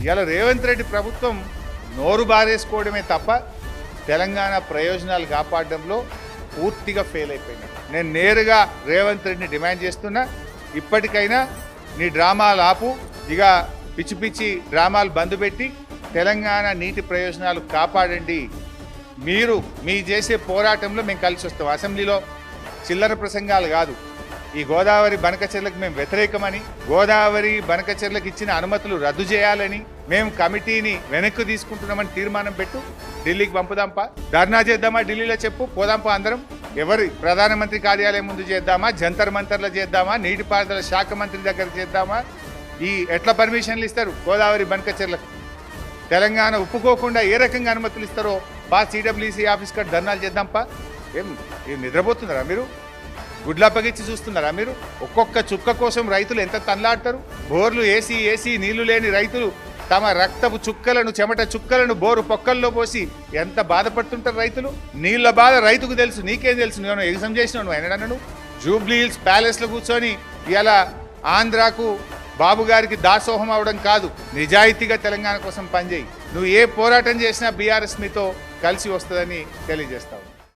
ఇలా రేవంత్ రెడ్డి ప్రభుత్వం నోరు బారేసుకోవడమే తప్ప తెలంగాణ ప్రయోజనాలు కాపాడడంలో పూర్తిగా ఫెయిల్ అయిపోయినాడు. నేను నేరుగా రేవంత్ రెడ్డిని డిమాండ్ చేస్తున్నా, ఇప్పటికైనా నీ డ్రామాలు ఆపు, ఇక పిచ్చి పిచ్చి డ్రామాలు బంద్ పెట్టి తెలంగాణ నీటి ప్రయోజనాలు కాపాడండి. మీరు మీ చేసే పోరాటంలో మేము కలిసి వస్తాం. అసెంబ్లీలో చిల్లర ప్రసంగాలు కాదు. ఈ గోదావరి బనకచెర్లకు మేము వ్యతిరేకమని, గోదావరి బనకచెర్లకు ఇచ్చిన అనుమతులు రద్దు చేయాలని, మేము కమిటీని వెనక్కి తీసుకుంటున్నామని తీర్మానం పెట్టు, ఢిల్లీకి పంపుదాంపా, ధర్నా చేద్దామా, ఢిల్లీలో చెప్పు, పోదాంపా అందరం. ఎవరి ప్రధానమంత్రి కార్యాలయం ముందు చేద్దామా, జంతర్ మంతర్లో చేద్దామా, నీటిపారుదల శాఖ మంత్రి దగ్గర చేద్దామా? ఈ ఎట్లా పర్మిషన్లు ఇస్తారు గోదావరి బనకచెర్లకు? తెలంగాణ ఒప్పుకోకుండా ఏ రకంగా అనుమతులు ఇస్తారో సిడబ్ల్యూసీ ఆఫీస్ కాడ ధర్నాలు చేద్దాంపా. ఏం నిద్రపోతున్నారా మీరు? గుడ్లాపగిచ్చి చూస్తున్నారా మీరు? ఒక్కొక్క చుక్క కోసం రైతులు ఎంత తన్లాడతారు. బోర్లు ఏసీ నీళ్లు లేని రైతులు తమ రక్తపు చుక్కలను, చెమట చుక్కలను బోరు పొక్కల్లో పోసి ఎంత బాధపడుతుంటారు రైతులు. నీళ్ల బాధ రైతుకు తెలుసు, నీకేం తెలుసు? నువ్వు ఎగ్జామ్ చేసినావు నువ్వు అయినా? నువ్వు జూబ్లీ హిల్స్ ప్యాలెస్లో కూర్చొని ఇలా ఆంధ్రాకు బాబు గారికి దాసోహం అవడం కాదు, నిజాయితీగా తెలంగాణ కోసం పనిచేయి. నువ్వు ఏ పోరాటం చేసినా బీఆర్ఎస్ మీతో కలిసి వస్తుందని తెలియజేస్తావు.